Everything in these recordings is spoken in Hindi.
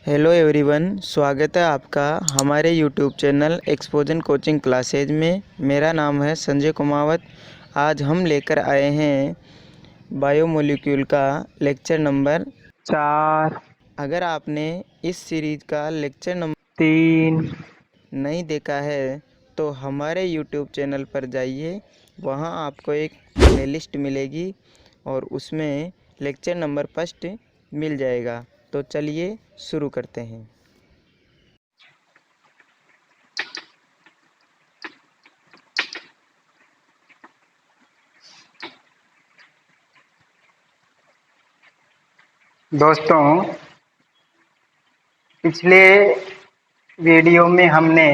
हेलो एवरीवन, स्वागत है आपका हमारे यूट्यूब चैनल एक्सपोजन कोचिंग क्लासेज में। मेरा नाम है संजय कुमावत। आज हम लेकर आए हैं बायोमोलिक्यूल का लेक्चर नंबर 4, अगर आपने इस सीरीज़ का लेक्चर नंबर 3, नहीं देखा है तो हमारे यूट्यूब चैनल पर जाइए, वहां आपको एक प्लेलिस्ट मिलेगी और उसमें लेक्चर नंबर फर्स्ट मिल जाएगा। तो चलिए शुरू करते हैं। दोस्तों, पिछले वीडियो में हमने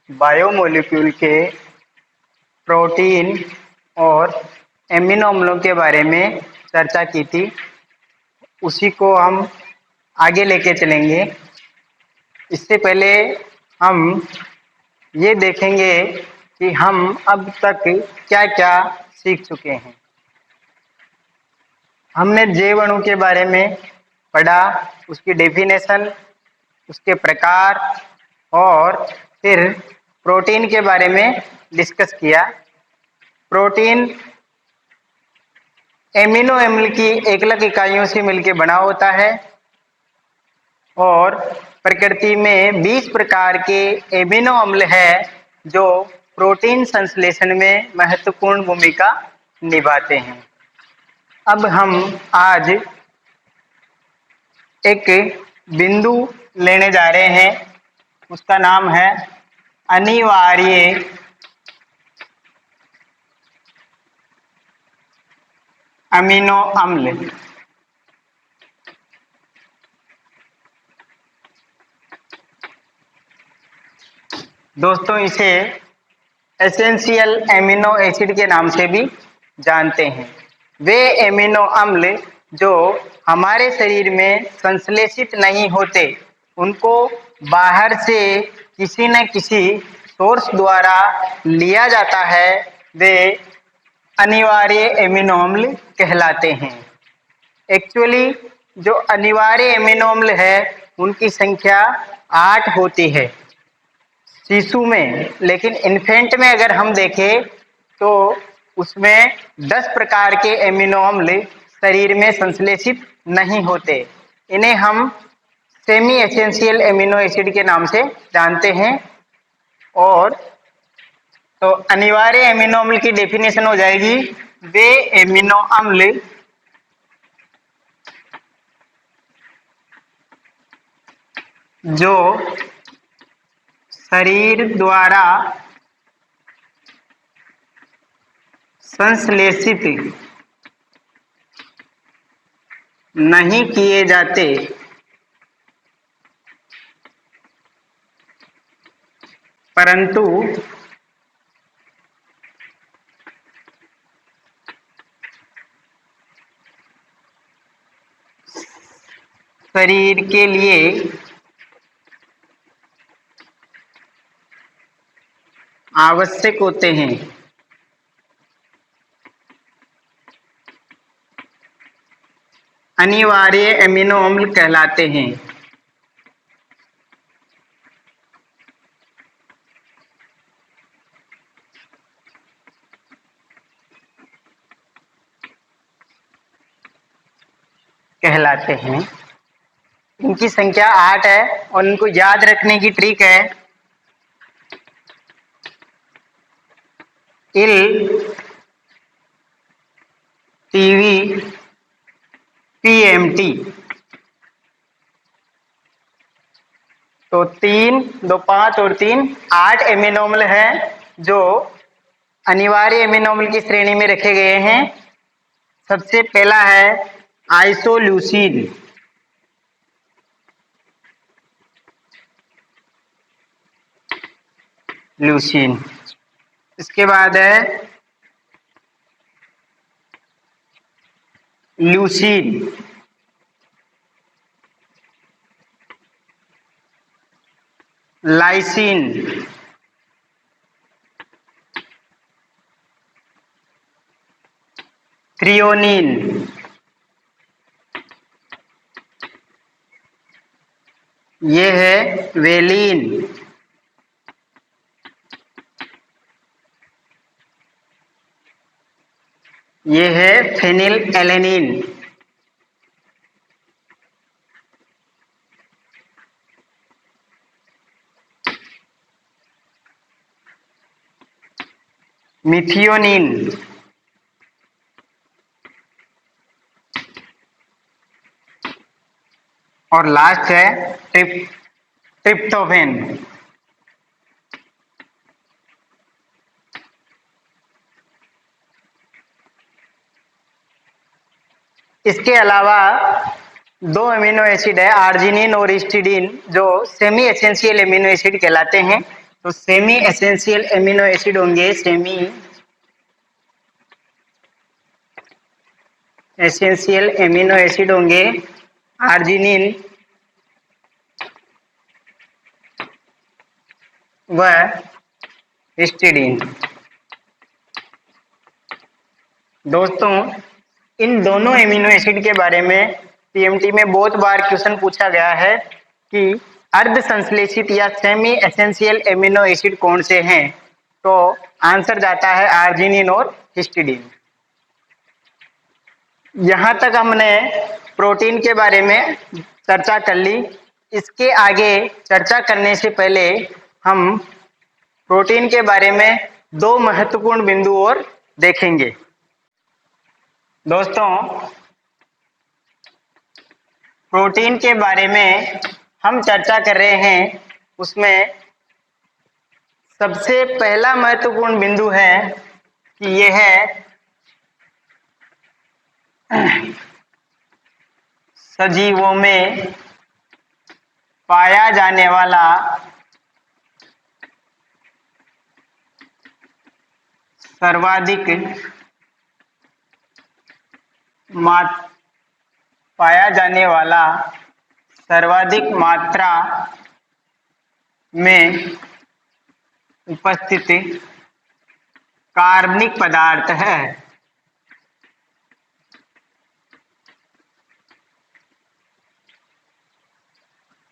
बायोमोलिक्यूल के प्रोटीन और एमिनो अम्लों के बारे में चर्चा की थी। उसी को हम आगे लेके चलेंगे। इससे पहले हम ये देखेंगे कि हम अब तक क्या क्या सीख चुके हैं। हमने जैव अणु के बारे में पढ़ा, उसकी डेफिनेशन, उसके प्रकार और फिर प्रोटीन के बारे में डिस्कस किया। प्रोटीन एमिनो अम्ल की एकलक इकाइयों से मिलकर बना होता है और प्रकृति में 20 प्रकार के एमिनो अम्ल है जो प्रोटीन संश्लेषण में महत्वपूर्ण भूमिका निभाते हैं। अब हम आज एक बिंदु लेने जा रहे हैं, उसका नाम है अनिवार्य अमीनो अम्ल। दोस्तों, इसे एसेंशियल एमिनो एसिड के नाम से भी जानते हैं। वे एमिनो अम्ल जो हमारे शरीर में संश्लेषित नहीं होते, उनको बाहर से किसी न किसी सोर्स द्वारा लिया जाता है, वे अनिवार्य एमिनो अम्ल कहलाते हैं। एक्चुअली जो अनिवार्य एमिनो अम्ल है उनकी संख्या 8 होती है शिशु में, लेकिन इन्फेंट में अगर हम देखें तो उसमें 10 प्रकार के एमिनो अम्ल शरीर में संश्लेषित नहीं होते। इन्हें हम सेमी एसेंशियल एमिनो एसिड के नाम से जानते हैं। और तो अनिवार्य एमिनो अम्ल की डेफिनेशन हो जाएगी, वे एमिनो अम्ल जो शरीर द्वारा संश्लेषित नहीं किए जाते परंतु शरीर के लिए आवश्यक होते हैं, अनिवार्य एमिनो अम्ल कहलाते हैं। इनकी संख्या 8 है और इनको याद रखने की ट्रिक है, इल, टीवी, पीएमटी। तो 3, 2, 5 और 3, 8 एमिनो अम्ल हैं जो अनिवार्य एमिनो अम्ल की श्रेणी में रखे गए हैं। सबसे पहला है आइसोल्यूसिन। ल्यूसीन। इसके बाद है ल्यूसीन। लाइसिन। थ्रियोनिन। ये है वेलिन। ये है फेनिल एलेनिन। मिथियोनिन। और लास्ट है ट्रिप्टोफेन। इसके अलावा दो अमीनो एसिड है, आर्जिनिन और हिस्टिडीन, जो सेमी एसेंशियल एमिनो एसिड कहलाते हैं। तो सेमी एसेंशियल एमिनो एसिड होंगे, सेमी एसेंशियल एमिनो एसिड होंगे आर्जिनिन व हिस्टिडीन। दोस्तों, इन दोनों एमिनो एसिड के बारे में पीएमटी में बहुत बार क्वेश्चन पूछा गया है कि अर्ध संश्लेषित या सेमी एसेंशियल एमिनो एसिड कौन से हैं। तो आंसर जाता है आर्जिनिन और हिस्टिडीन। यहाँ तक हमने प्रोटीन के बारे में चर्चा कर ली। इसके आगे चर्चा करने से पहले हम प्रोटीन के बारे में दो महत्वपूर्ण बिंदु और देखेंगे। दोस्तों, प्रोटीन के बारे में हम चर्चा कर रहे हैं, उसमें सबसे पहला महत्वपूर्ण बिंदु है कि यह है सजीवों में पाया जाने वाला सर्वाधिक मात्रा में उपस्थित कार्बनिक पदार्थ है।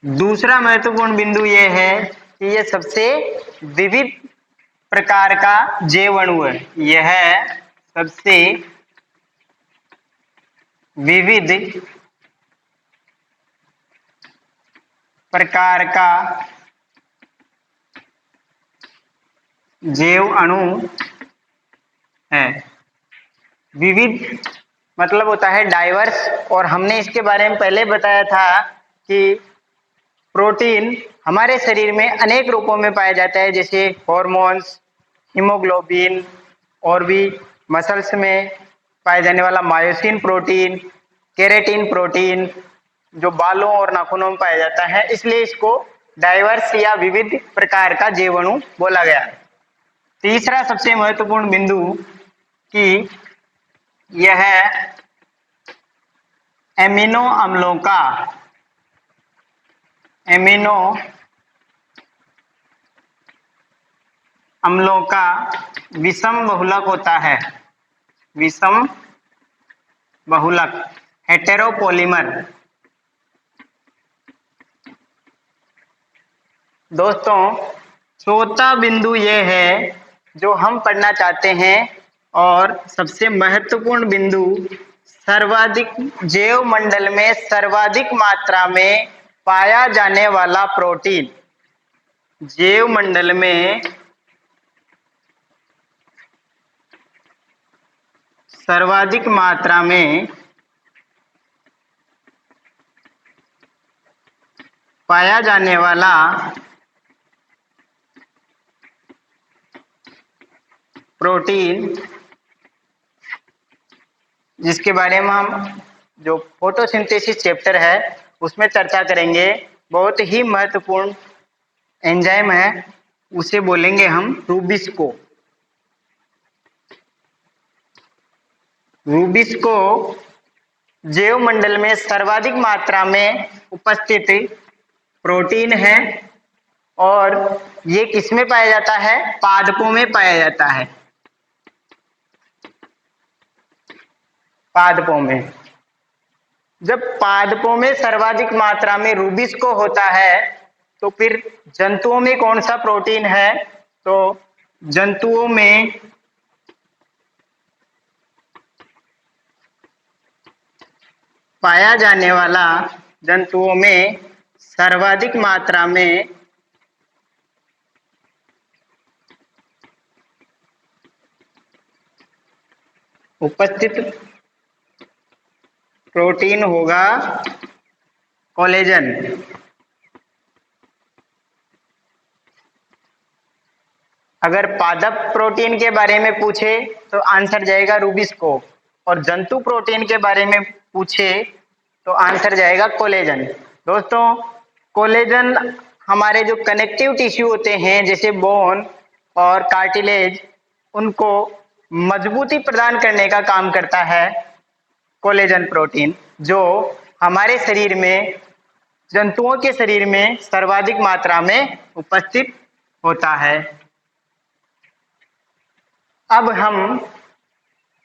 दूसरा महत्वपूर्ण बिंदु यह है कि यह सबसे विविध प्रकार का जैव अणु है। यह सबसे विविध प्रकार का जैव अणु है। विविध मतलब होता है डाइवर्स, और हमने इसके बारे में पहले बताया था कि प्रोटीन हमारे शरीर में अनेक रूपों में पाया जाता है, जैसे हॉर्मोन्स, हीमोग्लोबिन, और भी मसल्स में पाए जाने वाला मायोसिन प्रोटीन, केराटिन प्रोटीन, जो बालों और नाखूनों में पाया जाता है। इसलिए इसको डाइवर्स या विविध प्रकार का जैव अणु बोला गया। तीसरा सबसे महत्वपूर्ण बिंदु कि यह एमिनो अम्लों का विषम बहुलक होता है। विषम बहुलक, हेटेरोपॉलीमर। दोस्तों, चौथा बिंदु यह है जो हम पढ़ना चाहते हैं, और सबसे महत्वपूर्ण बिंदु, सर्वाधिक जैव मंडल में सर्वाधिक मात्रा में पाया जाने वाला प्रोटीन। जैव मंडल में सर्वाधिक मात्रा में पाया जाने वाला प्रोटीन, जिसके बारे में हम जो फोटोसिंथेसिस चैप्टर है उसमें चर्चा करेंगे, बहुत ही महत्वपूर्ण एंजाइम है, उसे बोलेंगे हम रूबिस्को। रूबिस्को जैव मंडल में सर्वाधिक मात्रा में उपस्थित प्रोटीन है, और ये किसमें पाया जाता है? पादपों में पाया जाता है। पादपों में। जब पादपों में सर्वाधिक मात्रा में रूबिस्को होता है तो फिर जंतुओं में कौन सा प्रोटीन है? तो जंतुओं में पाया जाने वाला, जंतुओं में सर्वाधिक मात्रा में उपस्थित प्रोटीन होगा कोलेजन। अगर पादप प्रोटीन के बारे में पूछे तो आंसर जाएगा रूबिस्को, और जंतु प्रोटीन के बारे में पूछे तो आंसर जाएगा कोलेजन। दोस्तों, कोलेजन हमारे जो कनेक्टिव टिश्यू होते हैं जैसे बोन और कार्टिलेज, उनको मजबूती प्रदान करने का काम करता है कोलेजन प्रोटीन, जो हमारे शरीर में, जंतुओं के शरीर में सर्वाधिक मात्रा में उपस्थित होता है। अब हम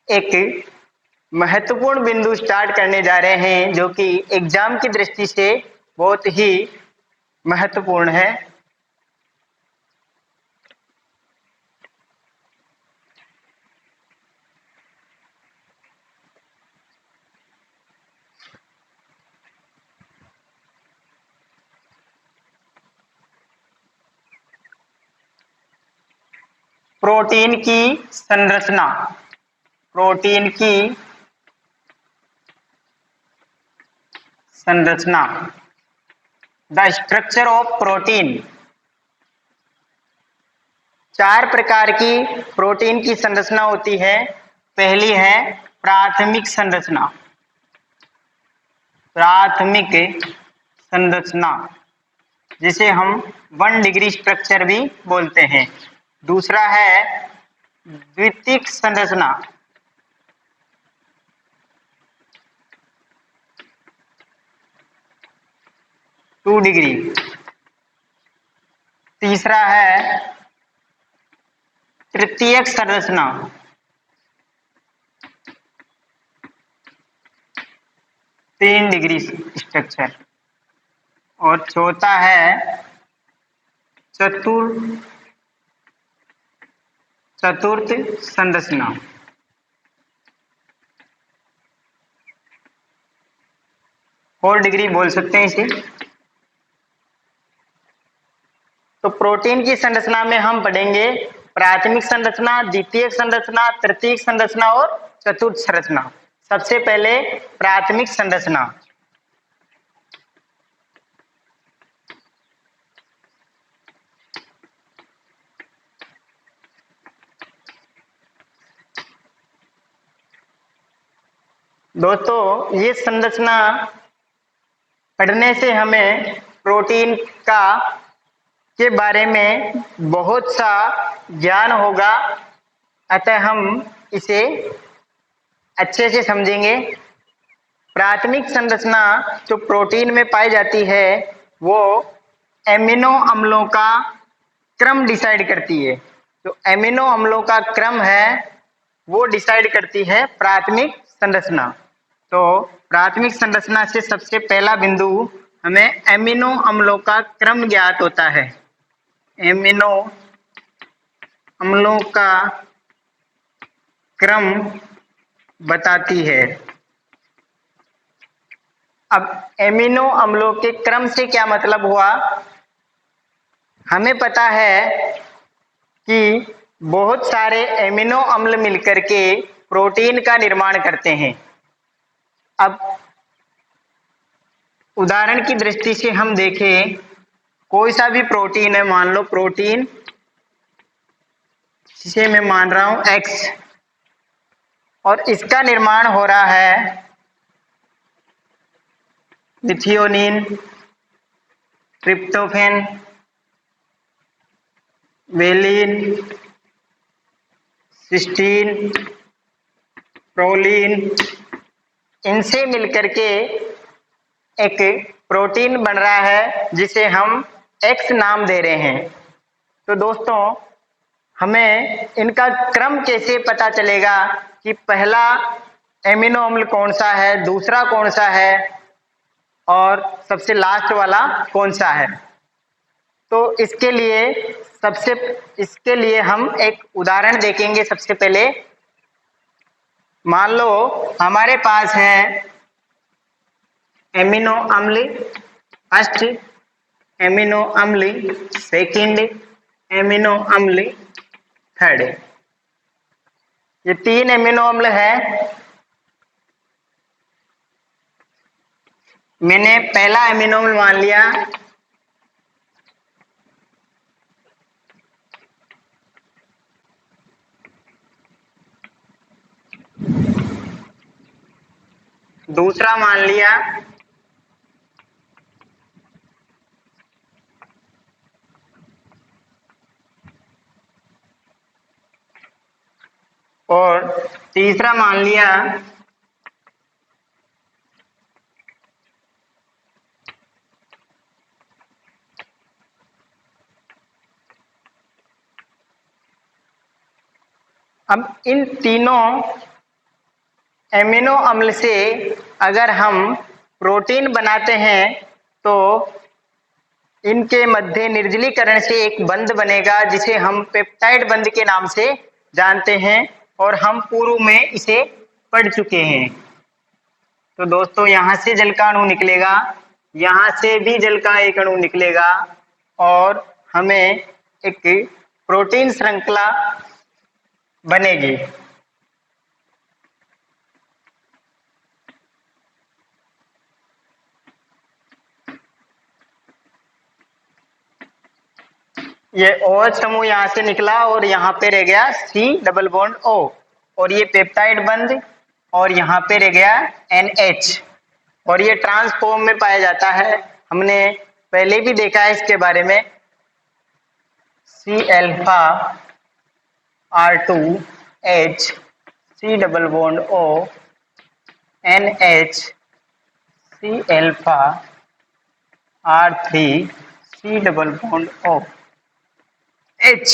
एक महत्वपूर्ण बिंदु स्टार्ट करने जा रहे हैं जो कि एग्जाम की दृष्टि से बहुत ही महत्वपूर्ण है। प्रोटीन की संरचना। प्रोटीन की संरचना, द स्ट्रक्चर ऑफ प्रोटीन। 4 प्रकार की प्रोटीन की संरचना होती है। पहली है प्राथमिक संरचना। प्राथमिक संरचना जिसे हम 1 डिग्री स्ट्रक्चर भी बोलते हैं। दूसरा है द्वितीयक संरचना। Two degree. तीसरा है तृतीयक संरचना। 3 डिग्री स्ट्रक्चर। और चौथा है चतुर्थ संरचना। 4 डिग्री बोल सकते हैं इसे। तो प्रोटीन की संरचना में हम पढ़ेंगे प्राथमिक संरचना, द्वितीयक संरचना, तृतीयक संरचना और चतुर्थ संरचना। सबसे पहले प्राथमिक संरचना। दोस्तों, ये संरचना पढ़ने से हमें प्रोटीन के बारे में बहुत सा ज्ञान होगा, अतः हम इसे अच्छे से समझेंगे। प्राथमिक संरचना जो प्रोटीन में पाई जाती है वो एमिनो अम्लों का क्रम डिसाइड करती है। जो एमिनो अम्लों का क्रम है वो डिसाइड करती है प्राथमिक संरचना। तो प्राथमिक संरचना से सबसे पहला बिंदु हमें एमिनो अम्लों का क्रम ज्ञात होता है। एमिनो अम्लों का क्रम बताती है। अब एमिनो अम्लों के क्रम से क्या मतलब हुआ? हमें पता है कि बहुत सारे एमिनो अम्ल मिलकर के प्रोटीन का निर्माण करते हैं। अब उदाहरण की दृष्टि से हम देखें, कोई सा भी प्रोटीन है, मान लो प्रोटीन जिसे मैं मान रहा हूं एक्स, और इसका निर्माण हो रहा है methionine, tryptophan, valine, cysteine, proline, इनसे मिलकर के एक प्रोटीन बन रहा है जिसे हम एक्स नाम दे रहे हैं। तो दोस्तों, हमें इनका क्रम कैसे पता चलेगा कि पहला एमिनो अम्ल कौन सा है, दूसरा कौन सा है और सबसे लास्ट वाला कौन सा है। तो इसके लिए हम एक उदाहरण देखेंगे। सबसे पहले मान लो हमारे पास है एमिनो अम्ल फर्स्ट, एमिनो अम्ल सेकंड, एमिनो अम्ल थर्ड। ये 3 एमिनो अम्ल है। मैंने पहला एमिनो अम्ल मान लिया, दूसरा मान लिया, और तीसरा मान लिया। अब इन तीनों एमिनो अम्ल से अगर हम प्रोटीन बनाते हैं तो इनके मध्य निर्जलीकरण से एक बंध बनेगा जिसे हम पेप्टाइड बंध के नाम से जानते हैं और हम पूर्व में इसे पढ़ चुके हैं। तो दोस्तों यहाँ से जल का अणु निकलेगा, यहाँ से भी जल का एक अणु निकलेगा और हमें एक प्रोटीन श्रृंखला बनेगी। ये OH समूह यहाँ से निकला और यहाँ पे रह गया C डबल बॉन्ड O और ये पेप्टाइड बंध और यहाँ पे रह गया NH और ये ट्रांसफॉर्म में पाया जाता है। हमने पहले भी देखा है इसके बारे में। C alpha R2H C double bond O NH C alpha R3 C double bond O H।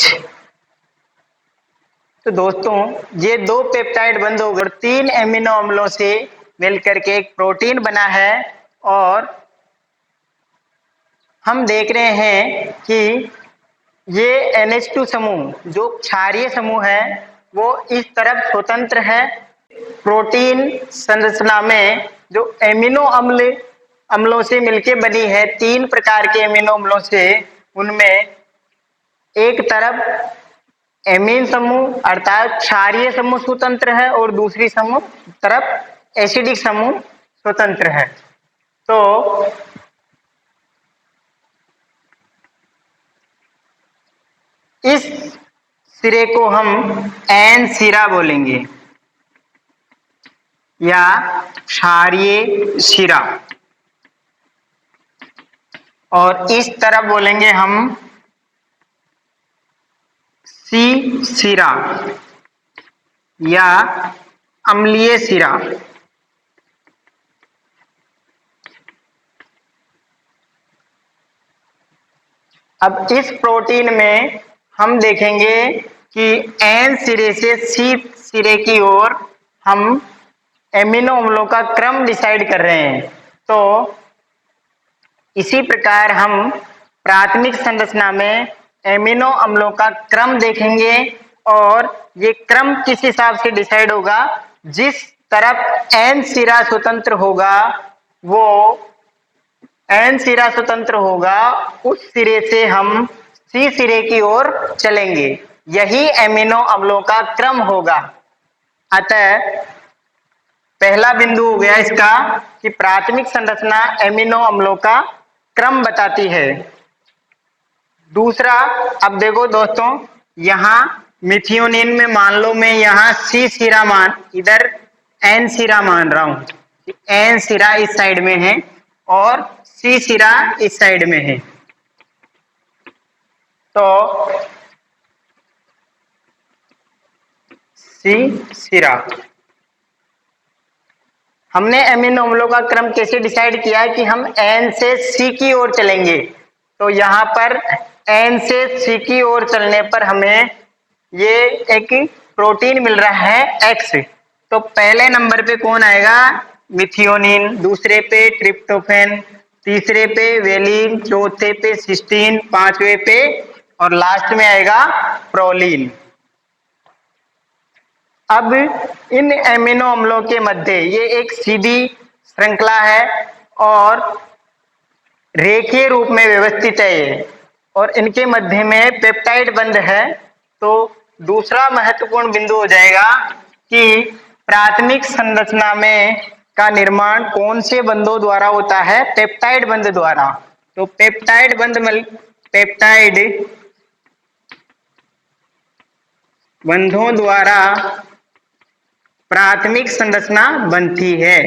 तो दोस्तों ये 2 पेप्टाइड बंध हो गए, 3 एमिनो अम्लों से मिलकर के एक प्रोटीन बना है और हम देख रहे हैं कि ये NH2 समूह जो क्षारीय समूह है वो इस तरफ स्वतंत्र है। प्रोटीन संरचना में जो एमिनो अम्लों से मिलकर बनी है, 3 प्रकार के एमिनो अम्लों से, उनमें एक तरफ एमीन समूह अर्थात क्षारीय समूह स्वतंत्र है और दूसरी तरफ एसिडिक समूह स्वतंत्र है। तो इस सिरे को हम एन सिरा बोलेंगे या क्षारीय शिरा और इस तरफ बोलेंगे हम सी सिरा या अम्लीय सिरा। अब इस प्रोटीन में हम देखेंगे कि एन सिरे से सी सिरे की ओर हम एमिनो अम्लों का क्रम डिसाइड कर रहे हैं। तो इसी प्रकार हम प्राथमिक संरचना में एमिनो अम्लों का क्रम देखेंगे और ये क्रम किस हिसाब से डिसाइड होगा, जिस तरफ एन सिरा स्वतंत्र होगा वो एन सिरा स्वतंत्र होगा उस सिरे से हम सी सिरे की ओर चलेंगे। यही एमिनो अम्लों का क्रम होगा। अतः पहला बिंदु हो गया इसका कि प्राथमिक संरचना एमिनो अम्लों का क्रम बताती है। दूसरा, अब देखो दोस्तों, यहाँ मिथियोनिन में मान लो मैं यहाँ सी सिरा इधर एन सिरा मान रहा हूं। एन सिरा इस साइड में है और सी सिरा इस साइड में है। तो सी सिरा हमने एमिनो अम्लों का क्रम कैसे डिसाइड किया कि हम एन से सी की ओर चलेंगे। तो यहाँ पर एन से सी की ओर चलने पर हमें ये एक प्रोटीन मिल रहा है एक्स। तो पहले नंबर पे कौन आएगा? मिथियोनिन, दूसरे पे ट्रिप्टोफैन, तीसरे पे वेलिन, चौथे पे सिस्टीन, पांचवे पे और लास्ट में आएगा प्रोलीन। अब इन एमिनो अम्लों के मध्य ये एक सीधी श्रृंखला है और रेखीय रूप में व्यवस्थित है ये, और इनके मध्य में पेप्टाइड बंध है। तो दूसरा महत्वपूर्ण बिंदु हो जाएगा कि प्राथमिक संरचना में का निर्माण कौन से बंधों द्वारा होता है? पेप्टाइड बंध द्वारा। तो पेप्टाइड बंधों द्वारा प्राथमिक संरचना बनती है।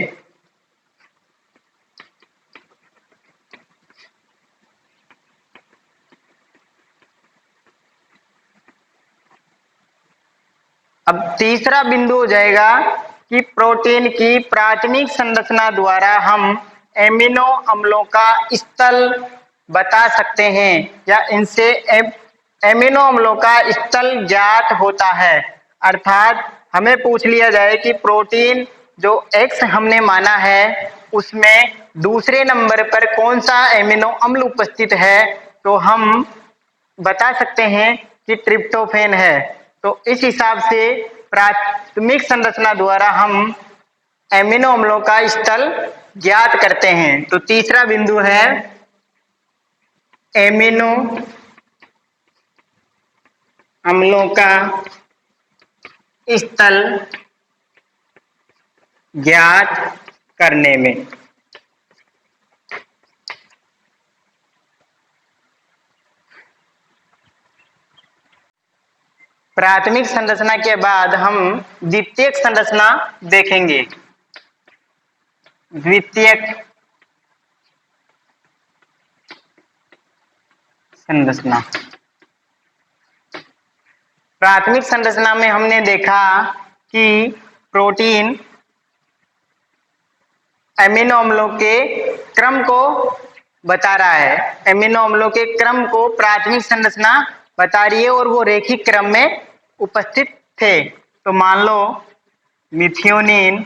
अब तीसरा बिंदु हो जाएगा कि प्रोटीन की प्राथमिक संरचना द्वारा हम एमिनो अम्लों का स्थल बता सकते हैं या इनसे एमिनो अम्लों का स्थल ज्ञात होता है। अर्थात हमें पूछ लिया जाए कि प्रोटीन जो X हमने माना है उसमें दूसरे नंबर पर कौन सा एमिनो अम्ल उपस्थित है, तो हम बता सकते हैं कि ट्रिप्टोफैन है। तो इस हिसाब से प्राथमिक संरचना द्वारा हम एमिनो अम्लों का स्थल ज्ञात करते हैं। तो तीसरा बिंदु है एमिनो अम्लों का स्थल ज्ञात करने में। प्राथमिक संरचना के बाद हम द्वितीयक संरचना देखेंगे। द्वितीयक संरचना, प्राथमिक संरचना में हमने देखा कि प्रोटीन एमिनो अम्लों के क्रम को बता रहा है, एमिनो अम्लों के क्रम को प्राथमिक संरचना बता रही है और वो रैखिक क्रम में उपस्थित थे। तो मान लो मिथियोनिन,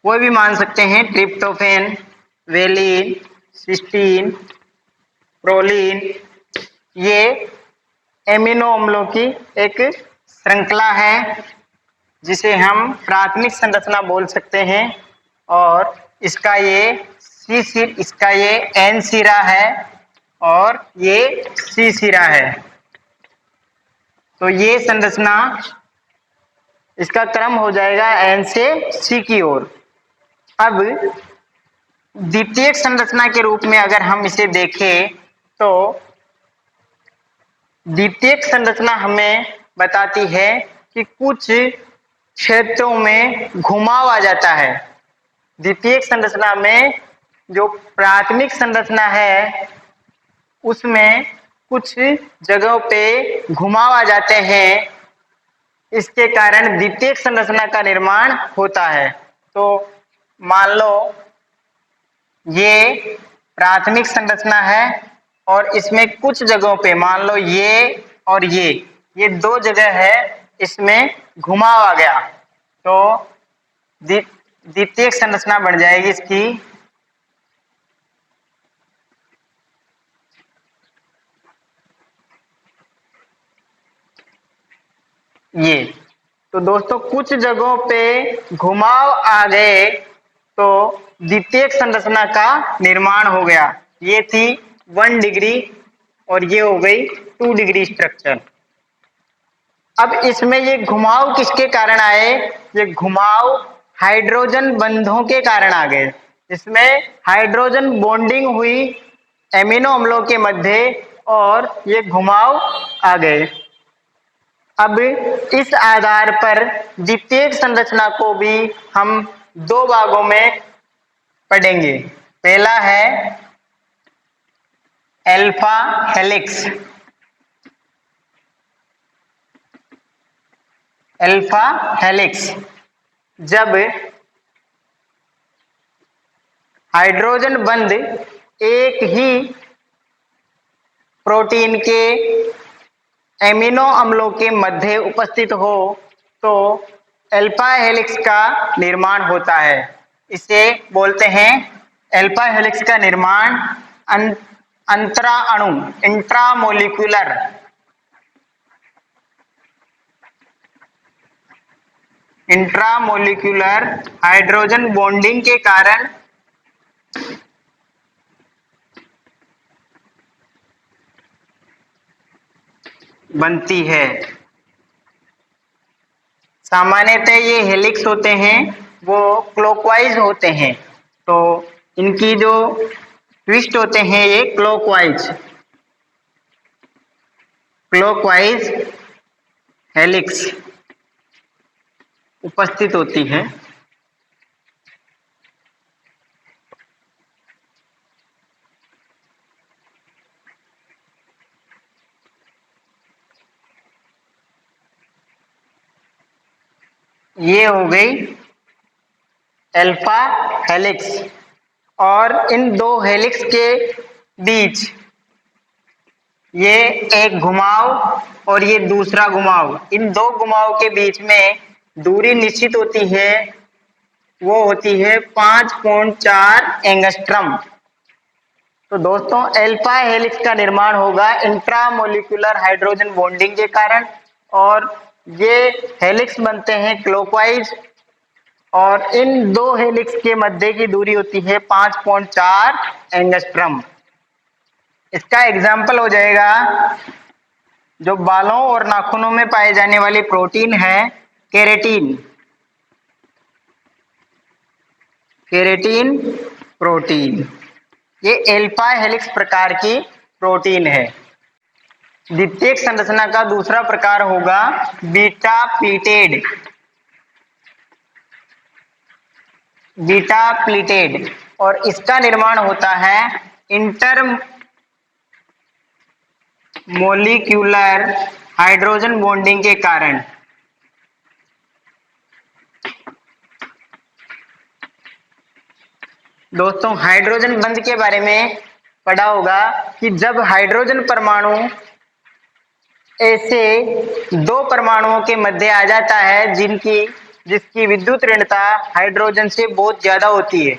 कोई भी मान सकते हैं, ट्रिप्टोफैन, वेलिन, सिस्टीन, प्रोलीन, ये एमिनो अम्लों की एक श्रृंखला है जिसे हम प्राथमिक संरचना बोल सकते हैं। और इसका ये एन सिरा है और ये सी सिरा है। तो ये संरचना, इसका क्रम हो जाएगा एन से सी की ओर। अब द्वितीयक संरचना के रूप में अगर हम इसे देखें तो द्वितीयक संरचना हमें बताती है कि कुछ क्षेत्रों में घुमाव आ जाता है। द्वितीयक संरचना में जो प्राथमिक संरचना है उसमें कुछ जगहों पे घुमाव आ जाते हैं, इसके कारण द्वितीयक संरचना का निर्माण होता है। तो मान लो ये प्राथमिक संरचना है और इसमें कुछ जगहों पे, मान लो ये और ये दो जगह है, इसमें घुमाव आ गया तो द्वितीयक संरचना बन जाएगी इसकी ये। तो दोस्तों कुछ जगहों पे घुमाव आ गए तो द्वितीयक संरचना का निर्माण हो गया। ये थी 1 डिग्री और ये हो गई 2 डिग्री स्ट्रक्चर। अब इसमें ये घुमाव किसके कारण आए? ये घुमाव हाइड्रोजन बंधों के कारण आ गए। इसमें हाइड्रोजन बॉन्डिंग हुई एमिनो अम्लों के मध्य और ये घुमाव आ गए। अब इस आधार पर द्वितीयक संरचना को भी हम दो भागों में पढ़ेंगे। पहला है अल्फा हेलिक्स। अल्फा हेलिक्स, जब हाइड्रोजन बंध एक ही प्रोटीन के एमिनो अम्लों के मध्य उपस्थित हो तो अल्फा हेलिक्स का निर्माण होता है। इसे बोलते हैं अल्फा हेलिक्स का निर्माण अंतरा अणु इंट्रामोलिक्यूलर हाइड्रोजन बॉन्डिंग के कारण बनती है। सामान्यतः ये हेलिक्स होते हैं वो क्लॉकवाइज होते हैं, तो इनकी जो ट्विस्ट होते हैं ये क्लॉकवाइज हेलिक्स उपस्थित होती है। ये हो गई अल्फा हेलिक्स, और इन दो हेलिक्स के बीच ये एक घुमाव और ये दूसरा घुमाव, इन दो घुमाव के बीच में दूरी निश्चित होती है, वो होती है 5.4 एंगस्ट्रम। तो दोस्तों अल्फा हेलिक्स का निर्माण होगा इंट्रामोलिक्यूलर हाइड्रोजन बॉन्डिंग के कारण, और ये हेलिक्स बनते हैं क्लॉकवाइज, और इन दो हेलिक्स के मध्य की दूरी होती है 5.4 एंगस्ट्रम। इसका एग्जाम्पल हो जाएगा जो बालों और नाखूनों में पाए जाने वाली प्रोटीन है केरेटिन प्रोटीन, ये अल्फा हेलिक्स प्रकार की प्रोटीन है। द्वितीयक संरचना का दूसरा प्रकार होगा बीटा प्लीटेड, और इसका निर्माण होता है इंटर मोलिक्यूलर हाइड्रोजन बॉन्डिंग के कारण। दोस्तों हाइड्रोजन बंध के बारे में पढ़ा होगा कि जब हाइड्रोजन परमाणु ऐसे दो परमाणुओं के मध्य आ जाता है जिसकी विद्युत ऋणता हाइड्रोजन से बहुत ज्यादा होती है,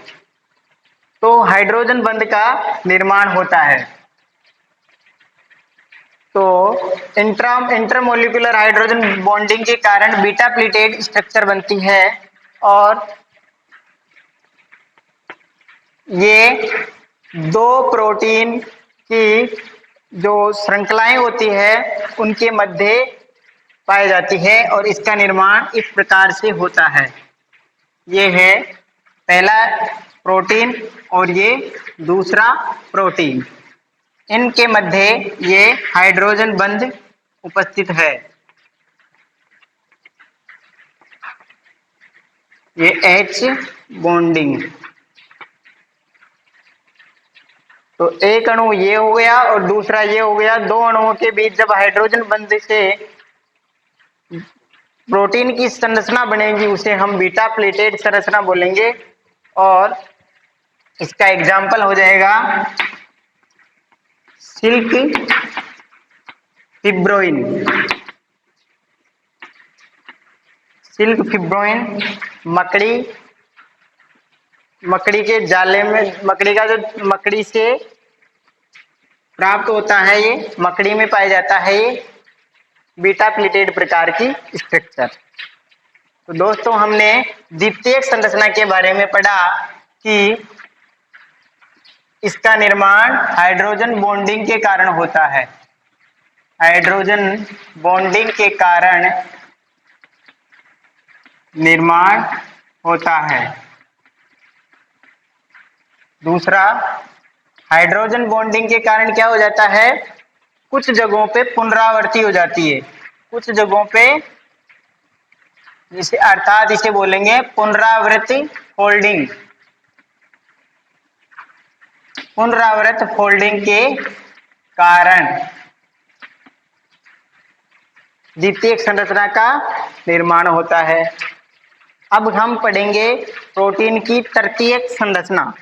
तो हाइड्रोजन बंध का निर्माण होता है। तो इंटरमोलिकुलर हाइड्रोजन बॉन्डिंग के कारण बीटा प्लीटेड स्ट्रक्चर बनती है, और ये दो प्रोटीन की जो श्रृंखलाएं होती है उनके मध्य पाई जाती है, और इसका निर्माण इस प्रकार से होता है। ये है पहला प्रोटीन और ये दूसरा प्रोटीन, इनके मध्य ये हाइड्रोजन बंध उपस्थित है। ये H बॉन्डिंग, तो एक अणु ये हो गया और दूसरा ये हो गया। दो अणुओं के बीच जब हाइड्रोजन बंध से प्रोटीन की संरचना बनेगी उसे हम बीटा प्लेटेड संरचना बोलेंगे, और इसका एग्जाम्पल हो जाएगा सिल्क फिब्रोइन। मकड़ी के जाले में मकड़ी से प्राप्त होता है, ये मकड़ी में पाया जाता है ये बीटा प्लीटेड प्रकार की स्ट्रक्चर। तो दोस्तों हमने द्वितीयक संरचना के बारे में पढ़ा कि इसका निर्माण हाइड्रोजन बॉन्डिंग के कारण होता है। हाइड्रोजन बॉन्डिंग के कारण निर्माण होता है। दूसरा, हाइड्रोजन बॉन्डिंग के कारण क्या हो जाता है, कुछ जगहों पे पुनरावृत्ति हो जाती है, कुछ जगहों पे इसे बोलेंगे पुनरावृत्ति फोल्डिंग। पुनरावृत्त फोल्डिंग के कारण द्वितीयक संरचना का निर्माण होता है। अब हम पढ़ेंगे प्रोटीन की तृतीयक संरचना।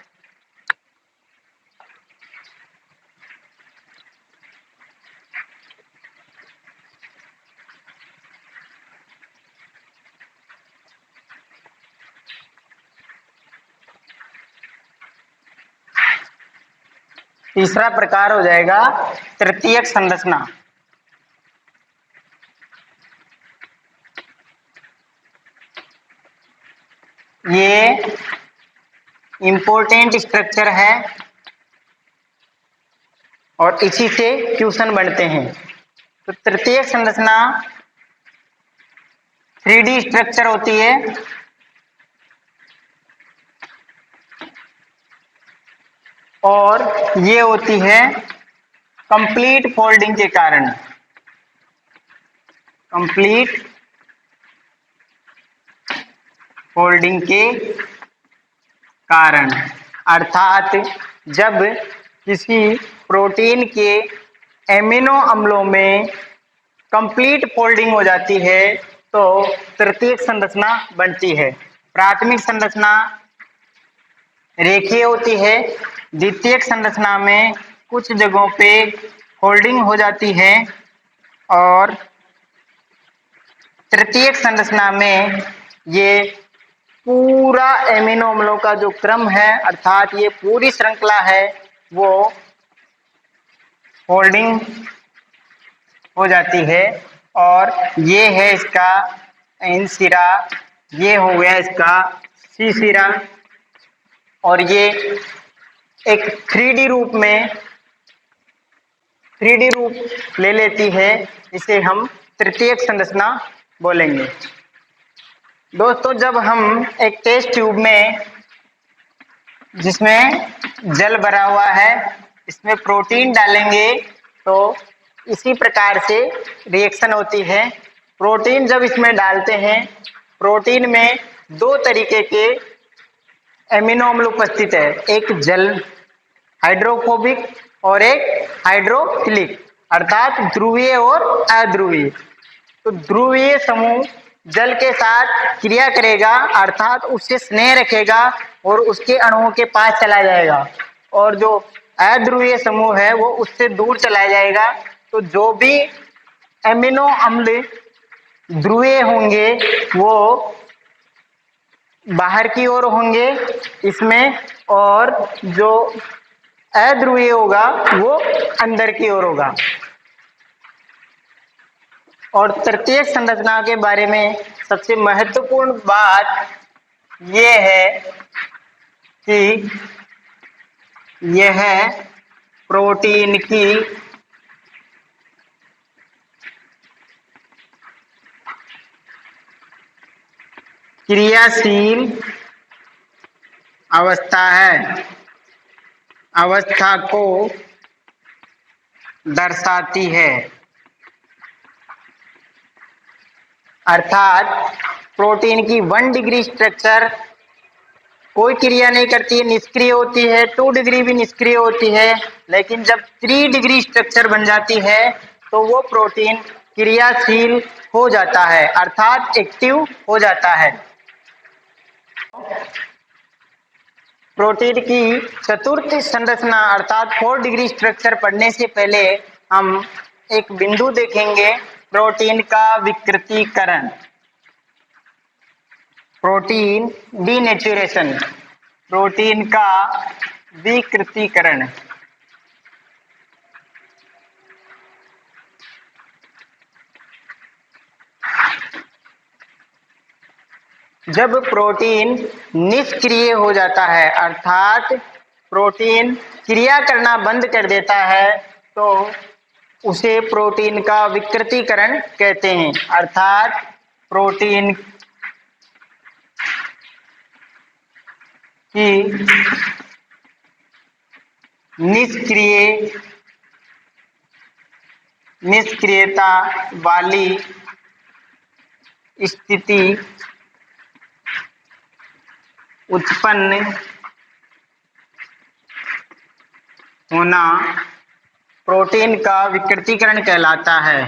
तीसरा प्रकार हो जाएगा तृतीयक संरचना। ये इंपॉर्टेंट स्ट्रक्चर है और इसी से क्वेश्चन बनते हैं। तो तृतीयक संरचना 3D स्ट्रक्चर होती है और ये होती है कंप्लीट फोल्डिंग के कारण। कंप्लीट फोल्डिंग के कारण, अर्थात जब किसी प्रोटीन के एमिनो अम्लों में कंप्लीट फोल्डिंग हो जाती है तो तृतीयक संरचना बनती है। प्राथमिक संरचना रेखीय होती है, द्वितीयक संरचना में कुछ जगहों पे फोल्डिंग हो जाती है और तृतीयक संरचना में ये पूरा एमिनो अम्लों का जो क्रम है अर्थात ये पूरी श्रृंखला है वो फोल्डिंग हो जाती है और ये है इसका एन सिरा, ये हो गया इसका सी सिरा और ये एक 3D रूप में 3D रूप ले लेती है, इसे हम तृतीयक संरचना बोलेंगे। दोस्तों जब हम एक टेस्ट ट्यूब में जिसमें जल भरा हुआ है इसमें प्रोटीन डालेंगे तो इसी प्रकार से रिएक्शन होती है। प्रोटीन जब इसमें डालते हैं, प्रोटीन में दो तरीके के एमिनो अम्ल उपस्थित है, एक जल हाइड्रोफोबिक और एक हाइड्रोफिलिक, अर्थात ध्रुवीय और अध्रुवीय। तो ध्रुवीय समूह जल के साथ क्रिया करेगा अर्थात उससे स्नेह रखेगा और उसके अणुओं के पास चला जाएगा और जो अध्रुवीय समूह है वो उससे दूर चला जाएगा। तो जो भी एमिनो अम्ल ध्रुवीय होंगे वो बाहर की ओर होंगे इसमें और जो अध्रुवीय होगा वो अंदर की ओर होगा। और तृतीयक संरचना के बारे में सबसे महत्वपूर्ण बात यह है कि यह प्रोटीन की क्रियाशील अवस्था है, अवस्था को दर्शाती है। अर्थात प्रोटीन की 1 डिग्री स्ट्रक्चर कोई क्रिया नहीं करती है, निष्क्रिय होती है, 2 डिग्री भी निष्क्रिय होती है, लेकिन जब 3 डिग्री स्ट्रक्चर बन जाती है तो वो प्रोटीन क्रियाशील हो जाता है अर्थात एक्टिव हो जाता है। प्रोटीन की चतुर्थ संरचना अर्थात 4 डिग्री स्ट्रक्चर पढ़ने से पहले हम एक बिंदु देखेंगे, प्रोटीन का विकृतीकरण, प्रोटीन डीनेचुरेशन, प्रोटीन का विकृतीकरण। जब प्रोटीन निष्क्रिय हो जाता है अर्थात प्रोटीन क्रिया करना बंद कर देता है तो उसे प्रोटीन का विकृतीकरण कहते हैं। अर्थात प्रोटीन की निष्क्रियता वाली स्थिति उत्पन्न होना प्रोटीन का विकृतीकरण कहलाता है।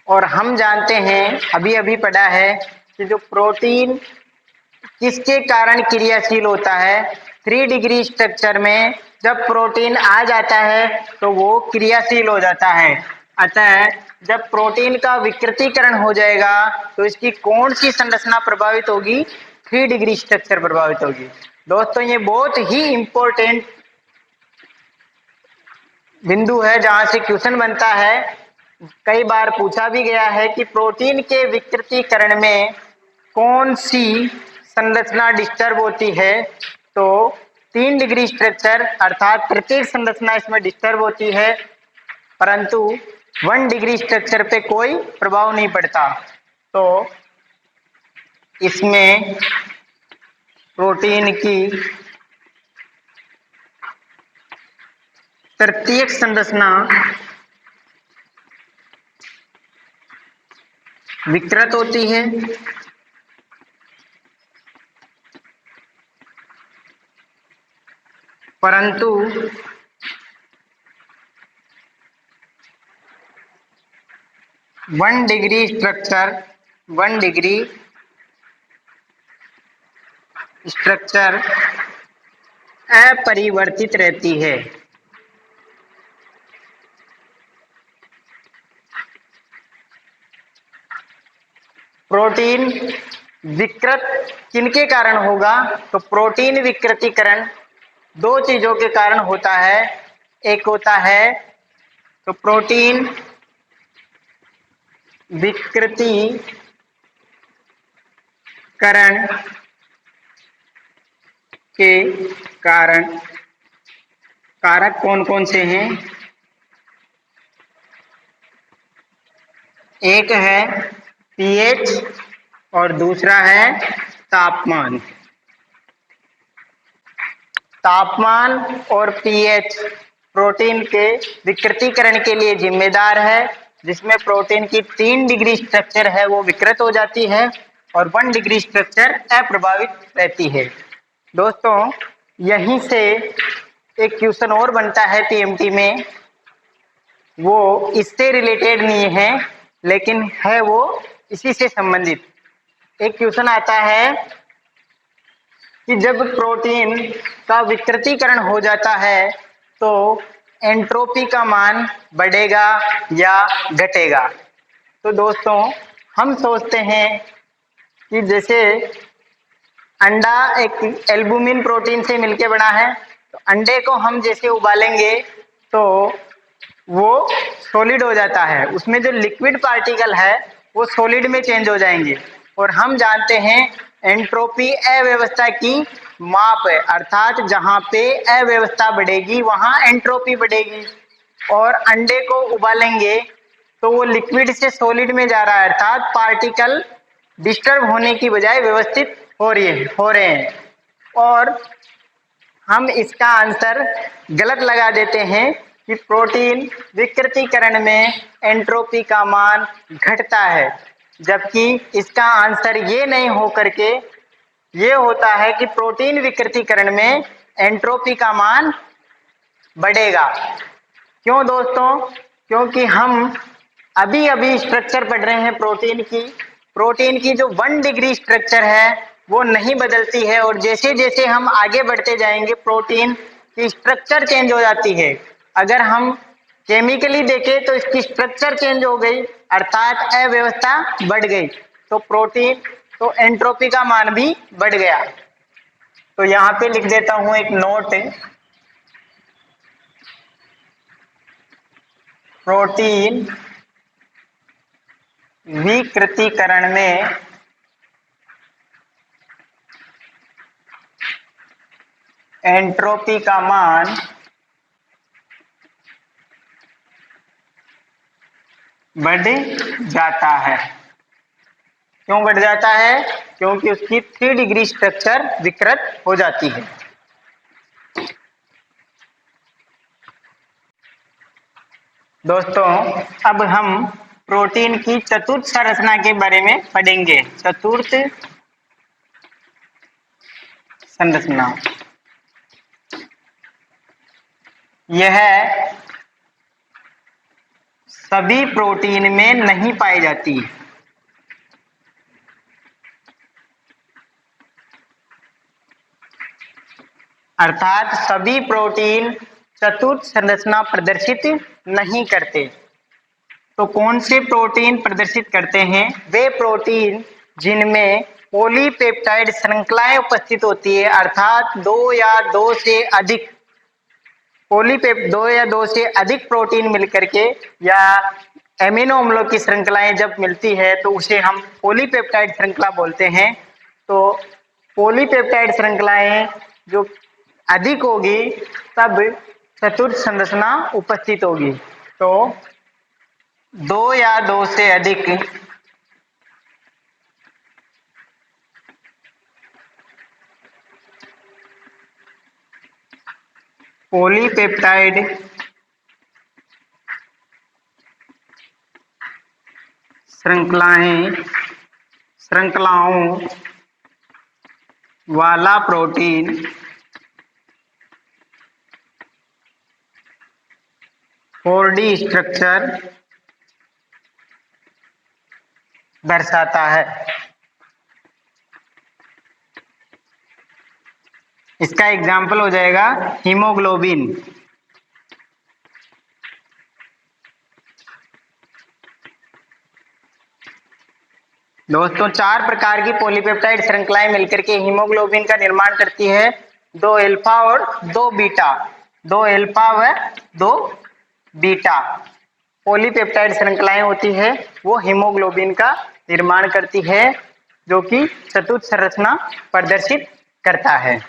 और हम जानते हैं, अभी अभी पढ़ा है कि जो प्रोटीन किसके कारण क्रियाशील होता है, 3 डिग्री स्ट्रक्चर में जब प्रोटीन आ जाता है तो वो क्रियाशील हो जाता है। अतः जब प्रोटीन का विकृतीकरण हो जाएगा तो इसकी कौन सी संरचना प्रभावित होगी? 3 डिग्री स्ट्रक्चर प्रभावित होगी। दोस्तों ये बहुत ही इंपॉर्टेंट बिंदु है जहां से क्वेश्चन बनता है। कई बार पूछा भी गया है कि प्रोटीन के विकृतीकरण में कौन सी संरचना डिस्टर्ब होती है? तो 3 डिग्री स्ट्रक्चर अर्थात प्रत्येक संरचना इसमें डिस्टर्ब होती है, परंतु 1 डिग्री स्ट्रक्चर पे कोई प्रभाव नहीं पड़ता। तो इसमें प्रोटीन की प्रत्येक संरचना विकृत होती है, परंतु वन डिग्री स्ट्रक्चर अपरिवर्तित रहती है। प्रोटीन विकृत किनके कारण होगा? तो प्रोटीन विकृतीकरण 2 चीजों के कारण होता है। एक होता है तो प्रोटीन विकृतीकरण के कारण कारक कौन कौन से हैं? एक है पीएच और दूसरा है तापमान। तापमान और पीएच प्रोटीन के विकृतीकरण के लिए जिम्मेदार है, जिसमें प्रोटीन की 3 डिग्री स्ट्रक्चर है वो विकृत हो जाती है और 1 डिग्री स्ट्रक्चर अप्रभावित रहती है। दोस्तों यहीं से एक क्वेश्चन और बनता है पीएमटी में, वो इससे रिलेटेड नहीं है लेकिन है वो इसी से संबंधित। एक क्वेश्चन आता है कि जब प्रोटीन का विकृतीकरण हो जाता है तो एंट्रोपी का मान बढ़ेगा या घटेगा? तो दोस्तों हम सोचते हैं कि जैसे अंडा एक एल्बुमिन प्रोटीन से मिलके बना है, तो अंडे को हम जैसे उबालेंगे तो वो सॉलिड हो जाता है, उसमें जो लिक्विड पार्टिकल है वो सॉलिड में चेंज हो जाएंगे। और हम जानते हैं एंट्रोपी अव्यवस्था की माप है, अर्थात जहां पे अव्यवस्था बढ़ेगी वहां एंट्रोपी बढ़ेगी। और अंडे को उबालेंगे तो वो लिक्विड से सॉलिड में जा रहा है, अर्थात पार्टिकल डिस्टर्ब होने की बजाय व्यवस्थित हो रहे हैं। और हम इसका आंसर गलत लगा देते हैं कि प्रोटीन विकृतीकरण में एंट्रोपी का मान घटता है, जबकि इसका आंसर ये नहीं हो करके ये होता है कि प्रोटीन विकृतीकरण में एंट्रोपी का मान बढ़ेगा। क्यों दोस्तों? क्योंकि हम अभी अभी स्ट्रक्चर पढ़ रहे हैं प्रोटीन की जो 1 डिग्री स्ट्रक्चर है वो नहीं बदलती है, और जैसे जैसे हम आगे बढ़ते जाएंगे प्रोटीन की स्ट्रक्चर चेंज हो जाती है। अगर हम केमिकली देखें तो इसकी स्ट्रक्चर चेंज हो गई, अर्थात अव्यवस्था बढ़ गई, तो एंट्रोपी का मान भी बढ़ गया। तो यहाँ पे लिख देता हूं एक नोट, प्रोटीन विकृतीकरण में एंट्रोपी का मान बढ़ जाता है। क्यों बढ़ जाता है? क्योंकि उसकी 3 डिग्री स्ट्रक्चर विकृत हो जाती है। दोस्तों अब हम प्रोटीन की चतुर्थ संरचना के बारे में पढ़ेंगे। चतुर्थ संरचना यह सभी प्रोटीन में नहीं पाई जाती। अर्थात सभी प्रोटीन चतुर्थ संरचना प्रदर्शित नहीं करते। तो कौन से प्रोटीन प्रदर्शित करते हैं? वे प्रोटीन जिनमें पॉलीपेप्टाइड श्रृंखलाएं उपस्थित होती है, अर्थात दो या दो से अधिक प्रोटीन मिलकर के या एमिनो अम्लों की श्रृंखलाएं जब मिलती है तो उसे हम पॉलीपेप्टाइड श्रृंखला बोलते हैं। तो पॉलीपेप्टाइड श्रृंखलाएं जो अधिक होगी तब चतुर्थ संरचना उपस्थित होगी। तो दो या दो से अधिक पॉलीपेप्टाइड श्रृंखलाओं वाला प्रोटीन 4D स्ट्रक्चर दर्शाता है। इसका एग्जाम्पल हो जाएगा हीमोग्लोबिन। दोस्तों, 4 प्रकार की पॉलीपेप्टाइड श्रृंखलाएं मिलकर के हीमोग्लोबिन का निर्माण करती है। 2 अल्फा और 2 बीटा, 2 अल्फा व 2 बीटा पॉलीपेप्टाइड श्रृंखलाएं होती है, वो हीमोग्लोबिन का निर्माण करती है, जो कि चतुर्थ संरचना प्रदर्शित करता है।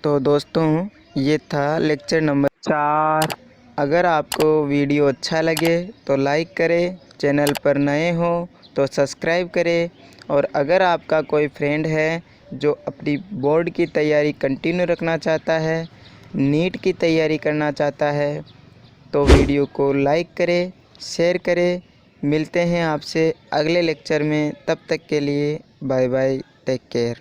तो दोस्तों, ये था लेक्चर नंबर 4। अगर आपको वीडियो अच्छा लगे तो लाइक करें, चैनल पर नए हो तो सब्सक्राइब करें, और अगर आपका कोई फ्रेंड है जो अपनी बोर्ड की तैयारी कंटिन्यू रखना चाहता है, नीट की तैयारी करना चाहता है, तो वीडियो को लाइक करें, शेयर करें। मिलते हैं आपसे अगले लेक्चर में, तब तक के लिए बाय बाय, टेक केयर।